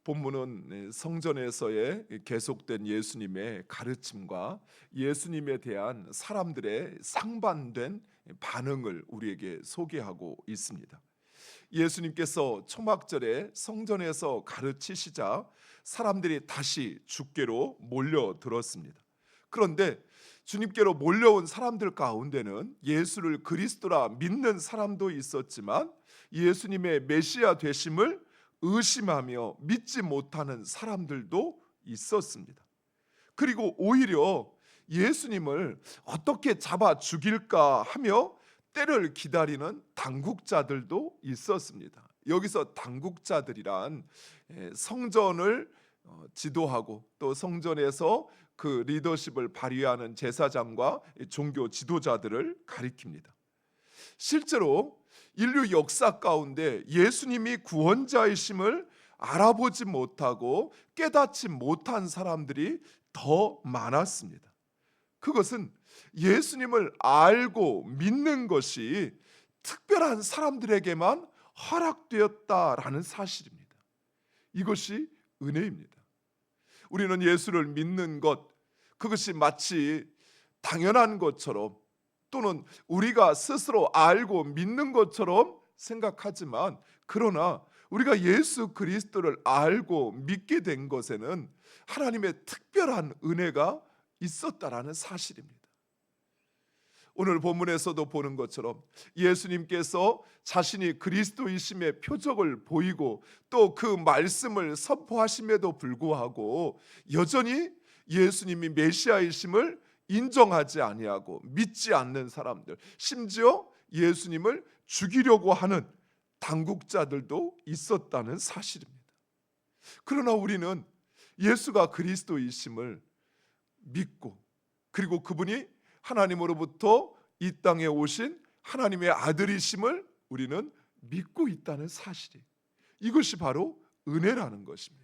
본문은 성전에서의 계속된 예수님의 가르침과 예수님에 대한 사람들의 상반된 반응을 우리에게 소개하고 있습니다. 예수님께서 초막절에 성전에서 가르치시자 사람들이 다시 주께로 몰려들었습니다. 그런데 주님께로 몰려온 사람들 가운데는 예수를 그리스도라 믿는 사람도 있었지만 예수님의 메시아 되심을 의심하며 믿지 못하는 사람들도 있었습니다. 그리고 오히려 예수님을 어떻게 잡아 죽일까 하며 때를 기다리는 당국자들도 있었습니다. 여기서 당국자들이란 성전을 지도하고 또 성전에서 그 리더십을 발휘하는 제사장과 종교 지도자들을 가리킵니다. 실제로 인류 역사 가운데 예수님이 구원자이심을 알아보지 못하고 깨닫지 못한 사람들이 더 많았습니다. 그것은 예수님을 알고 믿는 것이 특별한 사람들에게만 허락되었다라는 사실입니다. 이것이 은혜입니다. 우리는 예수를 믿는 것, 그것이 마치 당연한 것처럼 또는 우리가 스스로 알고 믿는 것처럼 생각하지만, 그러나 우리가 예수 그리스도를 알고 믿게 된 것에는 하나님의 특별한 은혜가 있었다라는 사실입니다. 오늘 본문에서도 보는 것처럼 예수님께서 자신이 그리스도이심의 표적을 보이고 또 그 말씀을 선포하심에도 불구하고 여전히 예수님이 메시아이심을 인정하지 아니하고 믿지 않는 사람들, 심지어 예수님을 죽이려고 하는 당국자들도 있었다는 사실입니다. 그러나 우리는 예수가 그리스도이심을 믿고, 그리고 그분이 하나님으로부터 이 땅에 오신 하나님의 아들이심을 우리는 믿고 있다는 사실이, 이것이 바로 은혜라는 것입니다.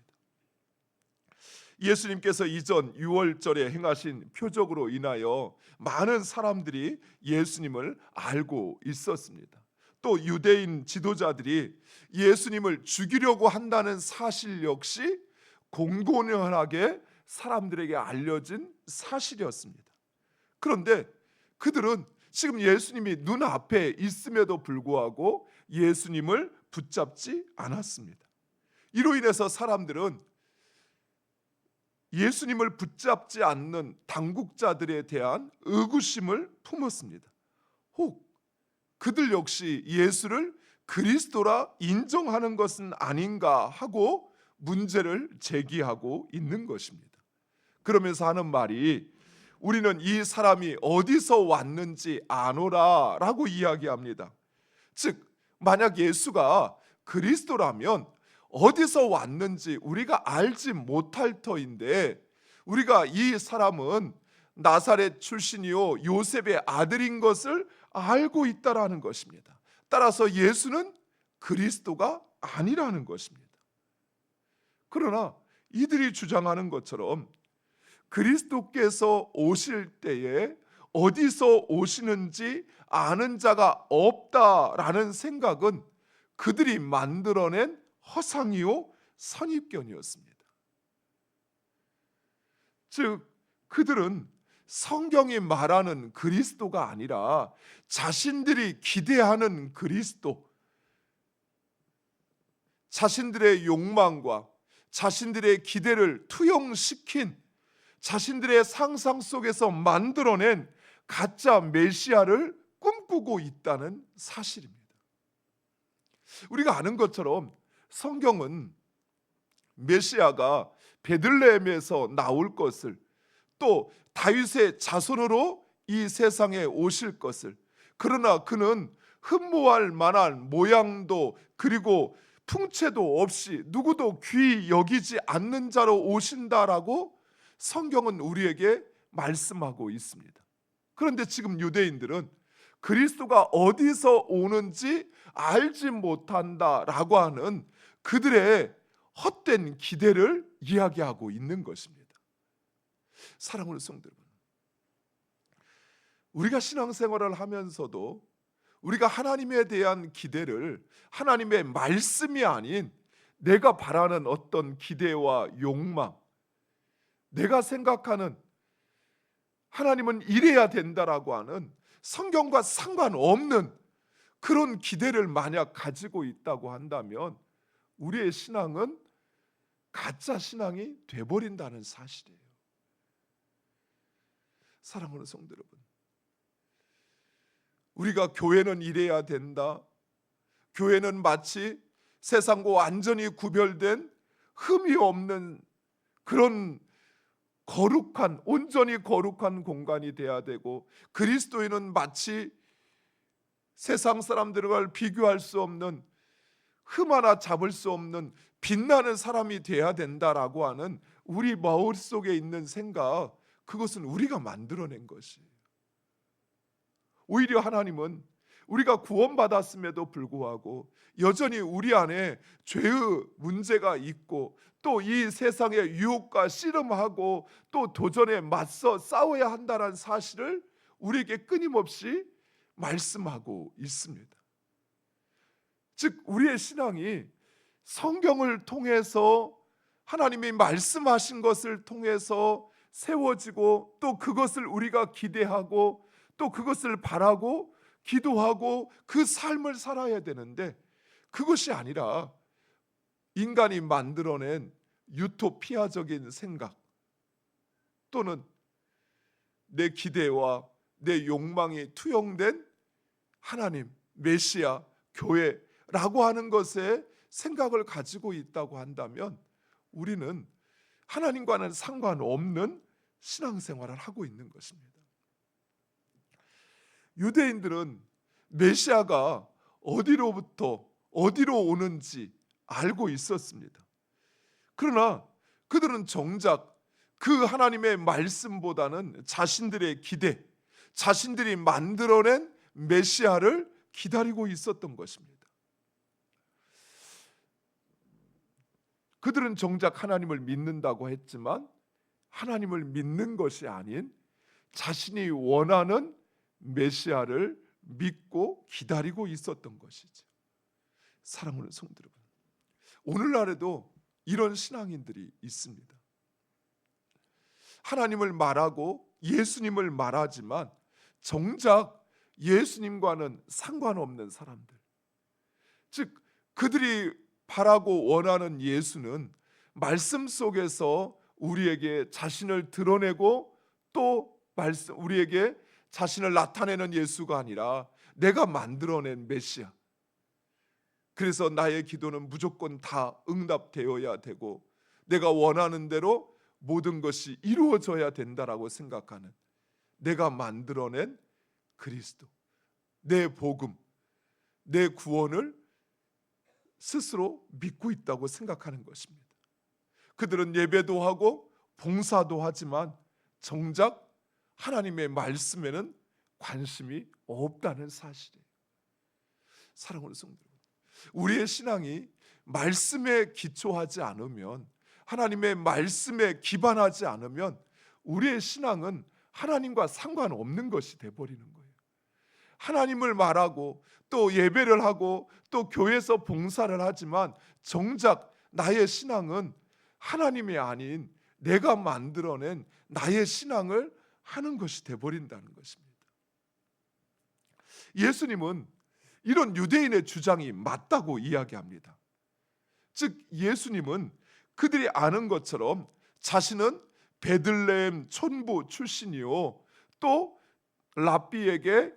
예수님께서 이전 유월절에 행하신 표적으로 인하여 많은 사람들이 예수님을 알고 있었습니다. 또 유대인 지도자들이 예수님을 죽이려고 한다는 사실 역시 공공연하게 사람들에게 알려진 사실이었습니다. 그런데 그들은 지금 예수님이 눈앞에 있음에도 불구하고 예수님을 붙잡지 않았습니다. 이로 인해서 사람들은 예수님을 붙잡지 않는 당국자들에 대한 의구심을 품었습니다. 혹 그들 역시 예수를 그리스도라 인정하는 것은 아닌가 하고 문제를 제기하고 있는 것입니다. 그러면서 하는 말이, 우리는 이 사람이 어디서 왔는지 아노라 라고 이야기합니다. 즉 만약 예수가 그리스도라면 어디서 왔는지 우리가 알지 못할 터인데, 우리가 이 사람은 나사렛 출신이요 요셉의 아들인 것을 알고 있다라는 것입니다. 따라서 예수는 그리스도가 아니라는 것입니다. 그러나 이들이 주장하는 것처럼 그리스도께서 오실 때에 어디서 오시는지 아는 자가 없다라는 생각은 그들이 만들어낸 허상이요 선입견이었습니다. 즉 그들은 성경이 말하는 그리스도가 아니라 자신들이 기대하는 그리스도, 자신들의 욕망과 자신들의 기대를 투영시킨, 자신들의 상상 속에서 만들어낸 가짜 메시아를 꿈꾸고 있다는 사실입니다. 우리가 아는 것처럼 성경은 메시아가 베들레헴에서 나올 것을, 또 다윗의 자손으로 이 세상에 오실 것을, 그러나 그는 흠모할 만한 모양도 그리고 풍채도 없이 누구도 귀히 여기지 않는 자로 오신다라고 성경은 우리에게 말씀하고 있습니다. 그런데 지금 유대인들은 그리스도가 어디서 오는지 알지 못한다라고 하는 그들의 헛된 기대를 이야기하고 있는 것입니다. 사랑하는 성도 여러분, 우리가 신앙생활을 하면서도 우리가 하나님에 대한 기대를 하나님의 말씀이 아닌 내가 바라는 어떤 기대와 욕망, 내가 생각하는 하나님은 이래야 된다라고 하는 성경과 상관없는 그런 기대를 만약 가지고 있다고 한다면 우리의 신앙은 가짜 신앙이 돼버린다는 사실이에요. 사랑하는 성도 여러분, 우리가 교회는 이래야 된다, 교회는 마치 세상과 완전히 구별된 흠이 없는 그런 거룩한, 온전히 거룩한 공간이 돼야 되고, 그리스도인은 마치 세상 사람들과 비교할 수 없는, 흠 하나 잡을 수 없는 빛나는 사람이 돼야 된다라고 하는 우리 마음속에 있는 생각, 그것은 우리가 만들어낸 것이에요. 오히려 하나님은 우리가 구원받았음에도 불구하고 여전히 우리 안에 죄의 문제가 있고, 또 이 세상의 유혹과 씨름하고 또 도전에 맞서 싸워야 한다는 사실을 우리에게 끊임없이 말씀하고 있습니다. 즉 우리의 신앙이 성경을 통해서, 하나님이 말씀하신 것을 통해서 세워지고, 또 그것을 우리가 기대하고 또 그것을 바라고 기도하고 그 삶을 살아야 되는데, 그것이 아니라 인간이 만들어낸 유토피아적인 생각, 또는 내 기대와 내 욕망이 투영된 하나님, 메시아, 교회라고 하는 것에 생각을 가지고 있다고 한다면 우리는 하나님과는 상관없는 신앙생활을 하고 있는 것입니다. 유대인들은 메시아가 어디로부터 어디로 오는지 알고 있었습니다. 그러나 그들은 정작 그 하나님의 말씀보다는 자신들의 기대, 자신들이 만들어낸 메시아를 기다리고 있었던 것입니다. 그들은 정작 하나님을 믿는다고 했지만 하나님을 믿는 것이 아닌 자신이 원하는 메시아를 믿고 기다리고 있었던 것이죠. 사랑하는 성도 여러분, 오늘날에도 이런 신앙인들이 있습니다. 하나님을 말하고 예수님을 말하지만 정작 예수님과는 상관없는 사람들, 즉 그들이 바라고 원하는 예수는 말씀 속에서 우리에게 자신을 드러내고 또 우리에게 자신을 나타내는 예수가 아니라 내가 만들어낸 메시아, 그래서 나의 기도는 무조건 다 응답되어야 되고 내가 원하는 대로 모든 것이 이루어져야 된다라고 생각하는, 내가 만들어낸 그리스도, 내 복음, 내 구원을 스스로 믿고 있다고 생각하는 것입니다. 그들은 예배도 하고 봉사도 하지만 정작 하나님의 말씀에는 관심이 없다는 사실이에요. 사랑하는 성도 여러분, 우리의 신앙이 말씀에 기초하지 않으면, 하나님의 말씀에 기반하지 않으면 우리의 신앙은 하나님과 상관없는 것이 되어버리는 거예요. 하나님을 말하고 또 예배를 하고 또 교회에서 봉사를 하지만 정작 나의 신앙은 하나님이 아닌 내가 만들어낸 나의 신앙을 하는 것이 되어버린다는 것입니다. 예수님은 이런 유대인의 주장이 맞다고 이야기합니다. 즉 예수님은 그들이 아는 것처럼 자신은 베들레헴 촌부 출신이요, 또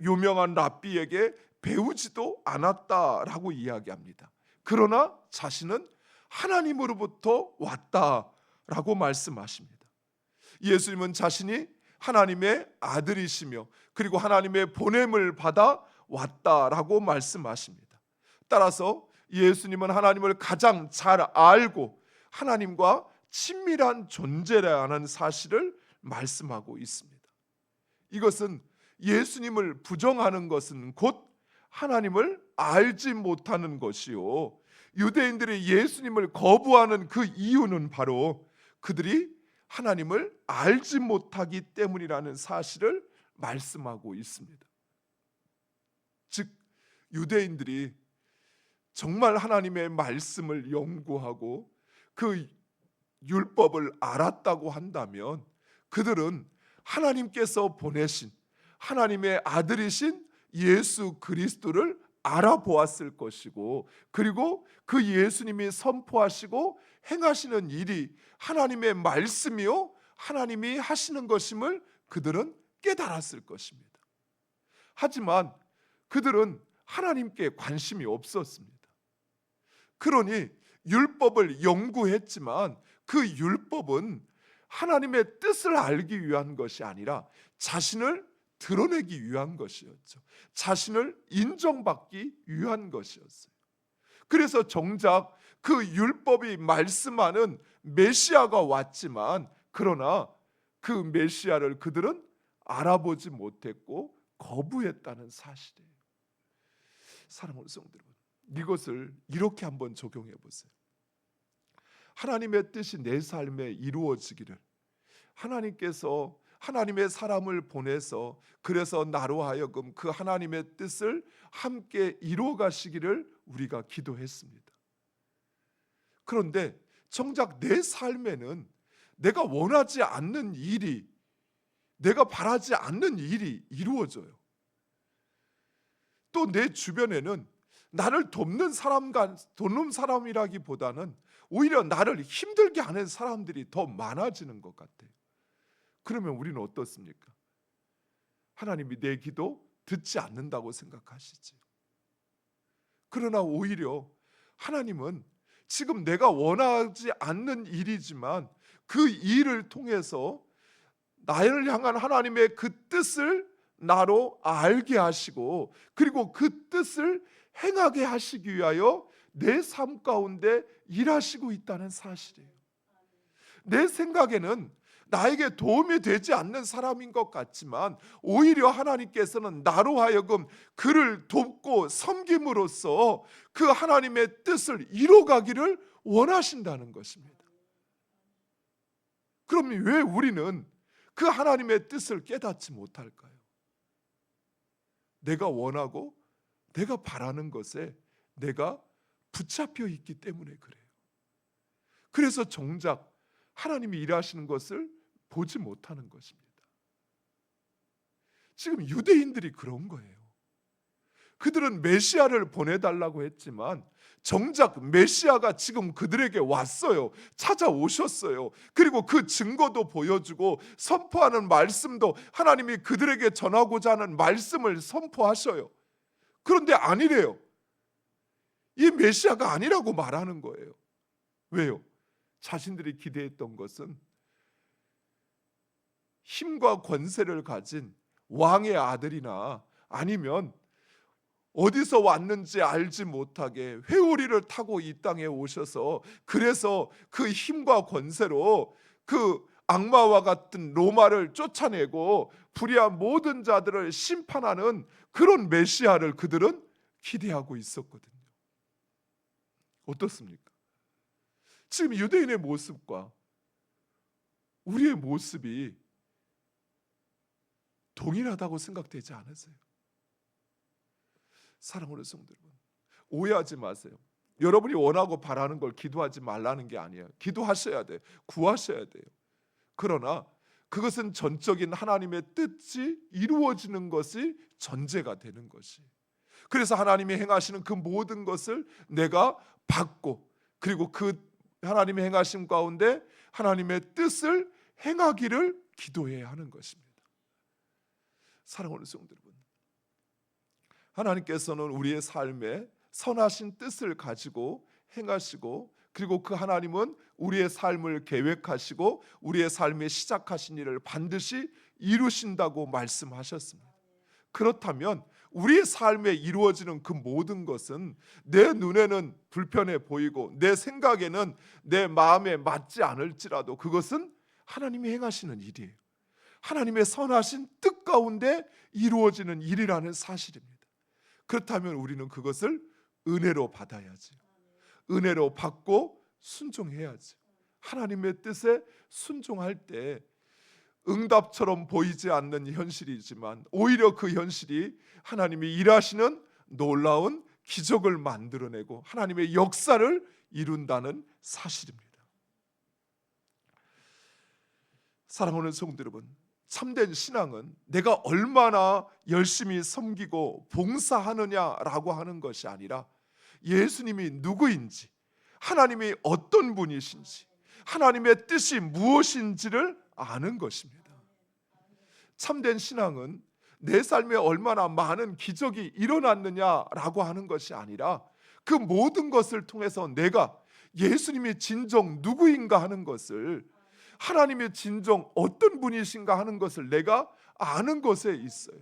유명한 랍비에게 배우지도 않았다라고 이야기합니다. 그러나 자신은 하나님으로부터 왔다라고 말씀하십니다. 예수님은 자신이 하나님의 아들이시며 그리고 하나님의 보냄을 받아 왔다라고 말씀하십니다. 따라서 예수님은 하나님을 가장 잘 알고 하나님과 친밀한 존재라는 사실을 말씀하고 있습니다. 이것은 예수님을 부정하는 것은 곧 하나님을 알지 못하는 것이요, 유대인들이 예수님을 거부하는 그 이유는 바로 그들이 하나님을 알지 못하기 때문이라는 사실을 말씀하고 있습니다. 즉 유대인들이 정말 하나님의 말씀을 연구하고 그 율법을 알았다고 한다면 그들은 하나님께서 보내신 하나님의 아들이신 예수 그리스도를 알아보았을 것이고, 그리고 그 예수님이 선포하시고 행하시는 일이 하나님의 말씀이요 하나님이 하시는 것임을 그들은 깨달았을 것입니다. 하지만 그들은 하나님께 관심이 없었습니다. 그러니 율법을 연구했지만 그 율법은 하나님의 뜻을 알기 위한 것이 아니라 자신을 드러내기 위한 것이었죠. 자신을 인정받기 위한 것이었어요. 그래서 정작 그 율법이 말씀하는 메시아가 왔지만, 그러나 그 메시아를 그들은 알아보지 못했고 거부했다는 사실이에요. 사랑하는 성도 여러분, 이것을 이렇게 한번 적용해 보세요. 하나님의 뜻이 내 삶에 이루어지기를, 하나님께서 하나님의 사람을 보내서 그래서 나로 하여금 그 하나님의 뜻을 함께 이루어 가시기를 우리가 기도했습니다. 그런데 정작 내 삶에는 내가 원하지 않는 일이, 내가 바라지 않는 일이 이루어져요. 또 내 주변에는 나를 돕는 사람이라기보다는 오히려 나를 힘들게 하는 사람들이 더 많아지는 것 같아요. 그러면 우리는 어떻습니까? 하나님이 내 기도 듣지 않는다고 생각하시지. 그러나 오히려 하나님은 지금 내가 원하지 않는 일이지만 그 일을 통해서 나를 향한 하나님의 그 뜻을 나로 알게 하시고, 그리고 그 뜻을 행하게 하시기 위하여 내 삶 가운데 일하시고 있다는 사실이에요. 내 생각에는 나에게 도움이 되지 않는 사람인 것 같지만 오히려 하나님께서는 나로 하여금 그를 돕고 섬김으로써 그 하나님의 뜻을 이루어가기를 원하신다는 것입니다. 그럼 왜 우리는 그 하나님의 뜻을 깨닫지 못할까요? 내가 원하고 내가 바라는 것에 내가 붙잡혀 있기 때문에 그래요. 그래서 정작 하나님이 일하시는 것을 보지 못하는 것입니다. 지금 유대인들이 그런 거예요. 그들은 메시아를 보내달라고 했지만 정작 메시아가 지금 그들에게 왔어요. 찾아오셨어요. 그리고 그 증거도 보여주고 선포하는 말씀도 하나님이 그들에게 전하고자 하는 말씀을 선포하셔요. 그런데 아니래요. 이 메시아가 아니라고 말하는 거예요. 왜요? 자신들이 기대했던 것은 힘과 권세를 가진 왕의 아들이나 아니면 어디서 왔는지 알지 못하게 회오리를 타고 이 땅에 오셔서 그래서 그 힘과 권세로 그 악마와 같은 로마를 쫓아내고 불의한 모든 자들을 심판하는 그런 메시아를 그들은 기대하고 있었거든요. 어떻습니까? 지금 유대인의 모습과 우리의 모습이 동일하다고 생각되지 않으세요? 사랑하는 성도 여러분, 오해하지 마세요. 여러분이 원하고 바라는 걸 기도하지 말라는 게 아니에요. 기도하셔야 돼요. 구하셔야 돼요. 그러나 그것은 전적인 하나님의 뜻이 이루어지는 것이 전제가 되는 것이. 그래서 하나님이 행하시는 그 모든 것을 내가 받고, 그리고 그 하나님의 행하심 가운데 하나님의 뜻을 행하기를 기도해야 하는 것입니다. 사랑하는 성도 여러분, 하나님께서는 우리의 삶에 선하신 뜻을 가지고 행하시고, 그리고 그 하나님은 우리의 삶을 계획하시고 우리의 삶에 시작하신 일을 반드시 이루신다고 말씀하셨습니다. 그렇다면 우리의 삶에 이루어지는 그 모든 것은 내 눈에는 불편해 보이고 내 생각에는 내 마음에 맞지 않을지라도 그것은 하나님이 행하시는 일이에요. 하나님의 선하신 뜻 가운데 이루어지는 일이라는 사실입니다. 그렇다면 우리는 그것을 은혜로 받아야지. 은혜로 받고 순종해야지. 하나님의 뜻에 순종할 때 응답처럼 보이지 않는 현실이지만 오히려 그 현실이 하나님이 일하시는 놀라운 기적을 만들어내고 하나님의 역사를 이룬다는 사실입니다. 사랑하는 성도 여러분, 참된 신앙은 내가 얼마나 열심히 섬기고 봉사하느냐라고 하는 것이 아니라 예수님이 누구인지, 하나님이 어떤 분이신지, 하나님의 뜻이 무엇인지를 아는 것입니다. 참된 신앙은 내 삶에 얼마나 많은 기적이 일어났느냐라고 하는 것이 아니라 그 모든 것을 통해서 내가 예수님이 진정 누구인가 하는 것을, 하나님의 진정 어떤 분이신가 하는 것을 내가 아는 것에 있어요.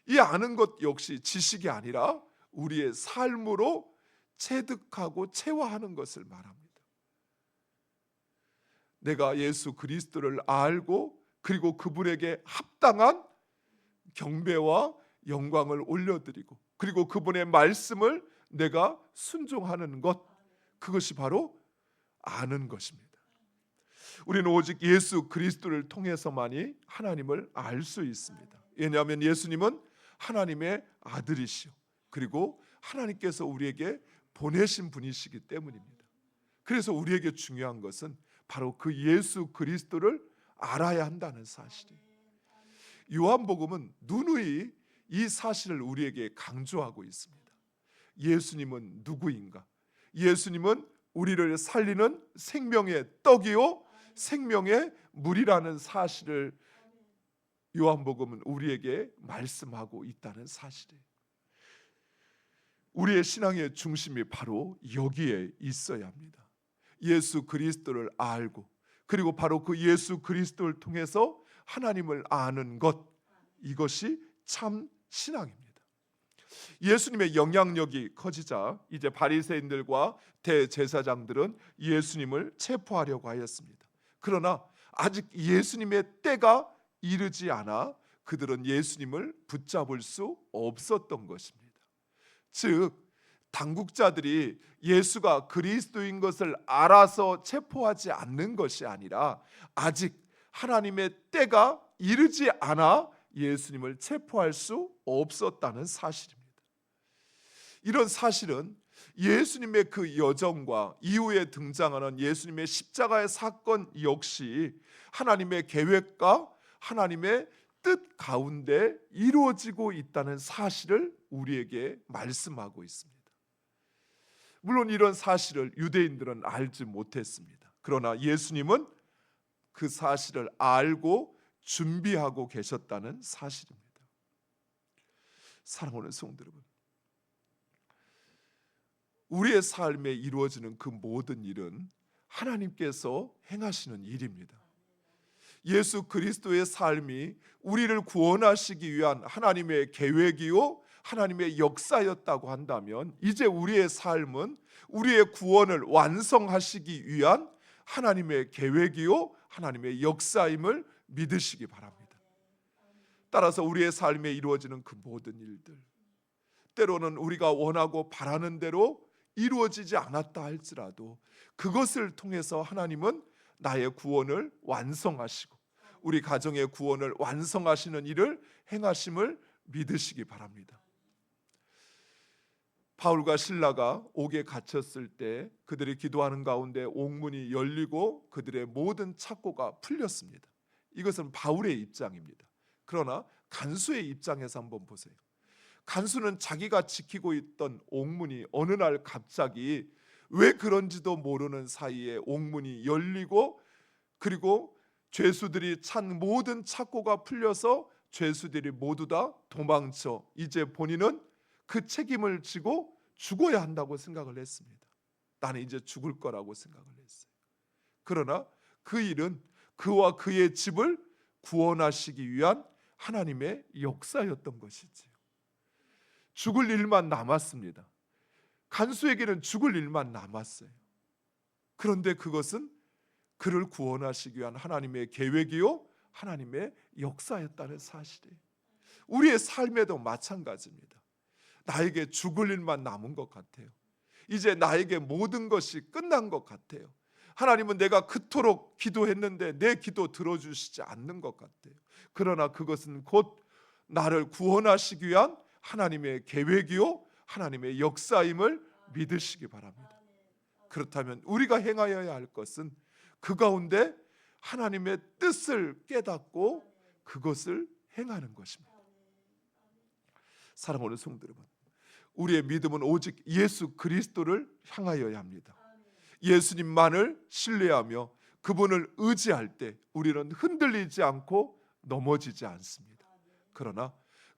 이 아는 것 역시 지식이 아니라 우리의 삶으로 체득하고 체화하는 것을 말합니다. 내가 예수 그리스도를 알고 그리고 그분에게 합당한 경배와 영광을 올려드리고 그리고 그분의 말씀을 내가 순종하는 것, 그것이 바로 아는 것입니다. 우리는 오직 예수 그리스도를 통해서만이 하나님을 알 수 있습니다. 왜냐하면 예수님은 하나님의 아들이시오, 그리고 하나님께서 우리에게 보내신 분이시기 때문입니다. 그래서 우리에게 중요한 것은 바로 그 예수 그리스도를 알아야 한다는 사실이에요. 요한복음은 누누이 이 사실을 우리에게 강조하고 있습니다. 예수님은 누구인가? 예수님은 우리를 살리는 생명의 떡이요 생명의 물이라는 사실을 요한복음은 우리에게 말씀하고 있다는 사실이에요. 우리의 신앙의 중심이 바로 여기에 있어야 합니다. 예수 그리스도를 알고 그리고 바로 그 예수 그리스도를 통해서 하나님을 아는 것, 이것이 참 신앙입니다. 예수님의 영향력이 커지자 이제 바리새인들과 대제사장들은 예수님을 체포하려고 하였습니다. 그러나 아직 예수님의 때가 이르지 않아 그들은 예수님을 붙잡을 수 없었던 것입니다. 즉 당국자들이 예수가 그리스도인 것을 알아서 체포하지 않는 것이 아니라 아직 하나님의 때가 이르지 않아 예수님을 체포할 수 없었다는 사실입니다. 이런 사실은 예수님의 그 여정과 이후에 등장하는 예수님의 십자가의 사건 역시 하나님의 계획과 하나님의 뜻 가운데 이루어지고 있다는 사실을 우리에게 말씀하고 있습니다. 물론 이런 사실을 유대인들은 알지 못했습니다. 그러나 예수님은 그 사실을 알고 준비하고 계셨다는 사실입니다. 사랑하는 성도 여러분, 우리의 삶에 이루어지는 그 모든 일은 하나님께서 행하시는 일입니다. 예수 그리스도의 삶이 우리를 구원하시기 위한 하나님의 계획이요 하나님의 역사였다고 한다면 이제 우리의 삶은 우리의 구원을 완성하시기 위한 하나님의 계획이요 하나님의 역사임을 믿으시기 바랍니다. 따라서 우리의 삶에 이루어지는 그 모든 일들, 때로는 우리가 원하고 바라는 대로 이루어지지 않았다 할지라도 그것을 통해서 하나님은 나의 구원을 완성하시고 우리 가정의 구원을 완성하시는 일을 행하심을 믿으시기 바랍니다. 바울과 실라가 옥에 갇혔을 때 그들이 기도하는 가운데 옥문이 열리고 그들의 모든 착고가 풀렸습니다. 이것은 바울의 입장입니다. 그러나 간수의 입장에서 한번 보세요. 간수는 자기가 지키고 있던 옥문이 어느 날 갑자기 왜 그런지도 모르는 사이에 옥문이 열리고 그리고 죄수들이 찬 모든 착고가 풀려서 죄수들이 모두 다 도망쳐 이제 본인은 그 책임을 지고 죽어야 한다고 생각을 했습니다. 나는 이제 죽을 거라고 생각을 했어요. 그러나 그 일은 그와 그의 집을 구원하시기 위한 하나님의 역사였던 것이지요. 죽을 일만 남았습니다. 간수에게는 죽을 일만 남았어요. 그런데 그것은 그를 구원하시기 위한 하나님의 계획이요 하나님의 역사였다는 사실이에요. 우리의 삶에도 마찬가지입니다. 나에게 죽을 일만 남은 것 같아요. 이제 나에게 모든 것이 끝난 것 같아요. 하나님은 내가 그토록 기도했는데 내 기도 들어주시지 않는 것 같아요. 그러나 그것은 곧 나를 구원하시기 위한 하나님의 계획이요 하나님의 역사임을 믿으시기 바랍니다. 그렇다면 우리가 행하여야 할 것은 그 가운데 하나님의 뜻을 깨닫고 그것을 행하는 것입니다. 사랑하는 성도 여러분, 우리의 믿음은 오직 예수 그리스도를 향하여야 합니다. 예수님만을 신뢰하며 그분을 의지할 때 우리는 흔들리지 않고 넘어지지 않습니다. 그러나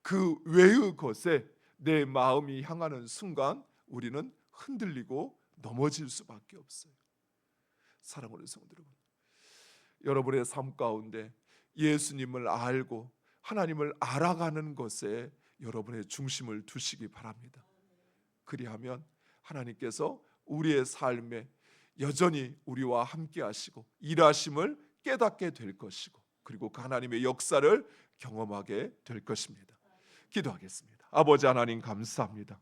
그 외의 것에 내 마음이 향하는 순간 우리는 흔들리고 넘어질 수밖에 없어요. 사랑하는 성도 여러분, 여러분의 삶 가운데 예수님을 알고 하나님을 알아가는 것에 여러분의 중심을 두시기 바랍니다. 그리하면 하나님께서 우리의 삶에 여전히 우리와 함께 하시고 일하심을 깨닫게 될 것이고 그리고 그 하나님의 역사를 경험하게 될 것입니다. 기도하겠습니다. 아버지 하나님 감사합니다.